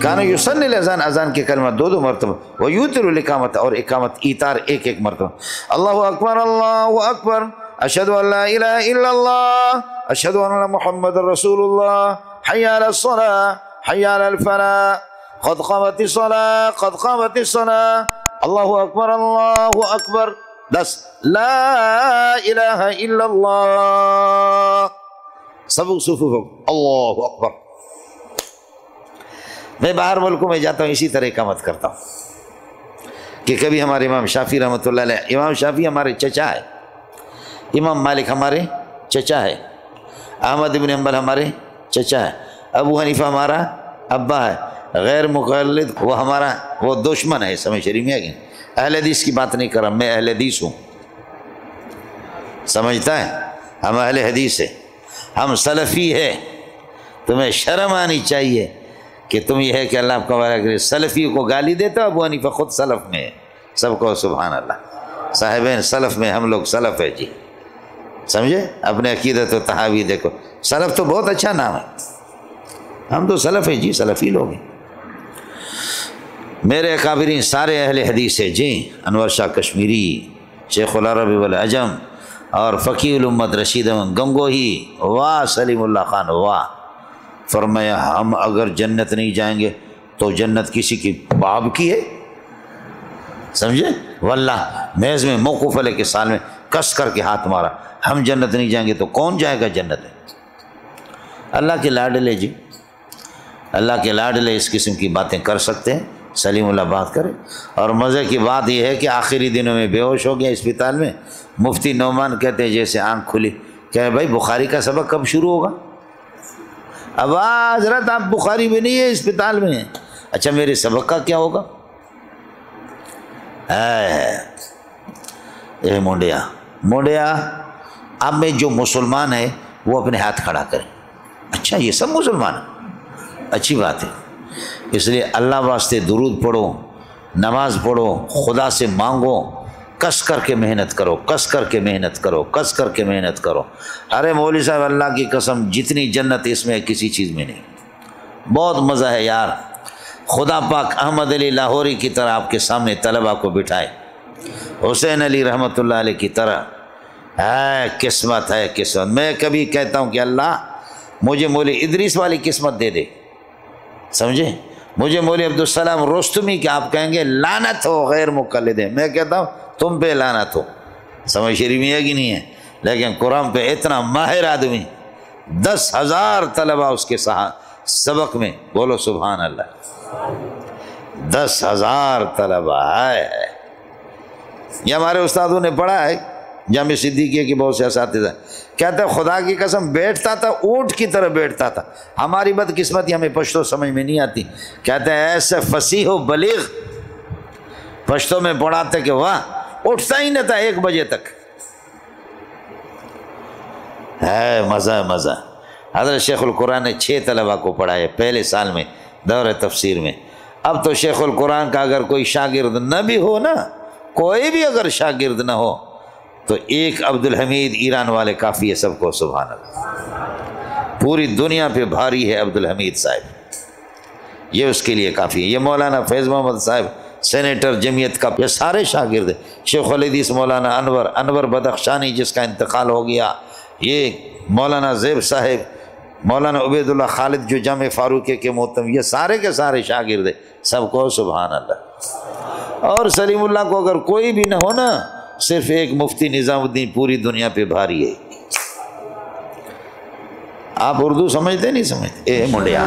کانا یصلی الاذان، اذان کے کلمہ 2 مرتبہ، ویوتر الاقامت، اور اقامت ایتار 1 مرتبہ۔ اللہ اکبر اللہ اکبر، اشہد ان لا الہ الا اللہ، اشہد ان محمد رسول اللہ، حی علی الصلاۃ حی علی الفلاح، قد قامت الصلاۃ قد قامت الصلاۃ، اللہ اکبر 10، لا الہ الا اللہ۔ سب صفوف اللہ اکبر۔ میں باہر ملکوں میں جاتا ہوں اسی طرح اقامت کرتا ہوں کہ کبھی ہمارے امام شافعی رحمۃ اللہ علیہ، امام شافعی ہمارے چچا ہے، امام مالک ہمارے چچا ہے، احمد بن حنبل ہمارے چچا ہے، ابو حنیفہ ہمارا ابا ہے، غیر مقلد وہ دشمن ہے۔ سمجھ شریف میں آگے اہل حدیث کی بات نہیں کر رہا، میں اہل حدیث ہوں، سمجھتا ہے؟ ہم اہل حدیث ہیں، ہم سلفی ہے۔ تمہیں شرم آنی چاہیے کہ تم یہ ہے کہ اللہ آپ کا وعدہ کرے سلفیوں کو گالی دیتے ہو۔ ابو حنیفہ خود سلف میں ہے، سب کو سبحان اللہ، صاحبین سلف میں ہم لوگ سلف ہے جی، سمجھے؟ اپنے عقیدت و تحاوی دیکھو، سلف تو بہت اچھا نام ہے، ہم تو سلف ہیں جی، سلفی لوگ ہیں۔ میرے اکابرین سارے اہل حدیث ہیں جی، انور شاہ کشمیری، شیخ العرب والعجم، اور فقیہ الامت رشید احمد گنگوہی، واہ سلیم اللہ خان واہ۔ فرمایا ہم اگر جنت نہیں جائیں گے تو جنت کسی کی باپ کی ہے، سمجھے؟ واللہ میز میں موقوف علیہ کے سال میں کس کر کے ہاتھ مارا، ہم جنت نہیں جائیں گے تو کون جائے گا جنت ہے؟ اللہ کے لاڈلے جی، اللہ کے لاڈلے اس قسم کی باتیں کر سکتے ہیں، سلیم اللہ بات کرے۔ اور مزے کی بات یہ ہے کہ آخری دنوں میں بے ہوش ہو گیا اسپتال میں، مفتی نعمان کہتے ہیں جیسے آنکھ کھلی، کہ بھائی بخاری کا سبق کب شروع ہوگا؟ اب حضرت آپ بخاری میں نہیں ہے، اسپتال میں ہیں۔ اچھا میرے سبق کا کیا ہوگا؟ اے مونڈیا اب میں جو مسلمان ہے وہ اپنے ہاتھ کھڑا کریں۔ اچھا یہ سب مسلمان ہیں، اچھی بات ہے، اس لیے اللہ واسطے درود پڑھو، نماز پڑھو، خدا سے مانگو، کس کر کے محنت کرو، کس کر کے محنت کرو، کس کر کے محنت کرو۔ ارے مولوی صاحب اللہ کی قسم جتنی جنت اس میں ہے کسی چیز میں نہیں، بہت مزہ ہے یار۔ خدا پاک احمد علی لاہوری کی طرح آپ کے سامنے طلباء کو بٹھائے، حسین علی رحمۃ اللہ علیہ کی طرح، ہے قسمت ہے قسمت۔ میں کبھی کہتا ہوں کہ اللہ مجھے مولوی ادریس والی قسمت دے دے، سمجھے؟ مجھے مولوی عبدالسلام رستمی کہ آپ کہیں گے لعنت ہو غیر مقلد ہے، میں کہتا ہوں تم پہ لعنت ہو۔ سمجھ شریف میں ہے کہ نہیں ہے؟ لیکن قرآن پہ اتنا ماہر آدمی، 10,000 طلباء اس کے سبق میں، بولو سبحان اللہ، 10,000 طلباء ہے۔ یہ ہمارے استادوں نے پڑھا ہے، جامع صدیقیہ کے بہت سے اساتذہ کہتے ہیں خدا کی قسم بیٹھتا تھا اونٹ کی طرح بیٹھتا تھا۔ ہماری بدقسمتی ہمیں پشتو سمجھ میں نہیں آتی، کہتے ہیں ایسے فصیح و بلیغ پشتو میں پڑھاتے کہ واہ، اٹھتا ہی نہ تھا 1 بجے تک۔ ہے مزہ مزہ۔ حضرت شیخ القرآن نے 6 طلباء کو پڑھائے پہلے سال میں دور تفسیر میں۔ اب تو شیخ القرآن کا اگر کوئی شاگرد نہ بھی ہو نا، کوئی بھی اگر شاگرد نہ ہو تو ایک عبدالحمید ایران والے کافی ہے سب کو، سبحان اللہ۔ پوری دنیا پہ بھاری ہے عبدالحمید صاحب، یہ اس کے لیے کافی ہے۔ یہ مولانا فیض محمد صاحب سینیٹر جمعیت کا، یہ سارے شاگرد ہیں۔ شیخ الحدیث مولانا انور بدخشانی جس کا انتقال ہو گیا، یہ مولانا زیب صاحب، مولانا عبید اللہ خالد جو جامع فاروقیہ کے محتم، یہ سارے کے سارے شاگرد ہیں سب کو، سبحان اللہ۔ اور سلیم اللہ کو اگر کوئی بھی نہ ہو نا، صرف ایک مفتی نظام الدین پوری دنیا پہ بھاری ہے۔ آپ اردو سمجھتے نہیں سمجھتے؟ اے منڈیا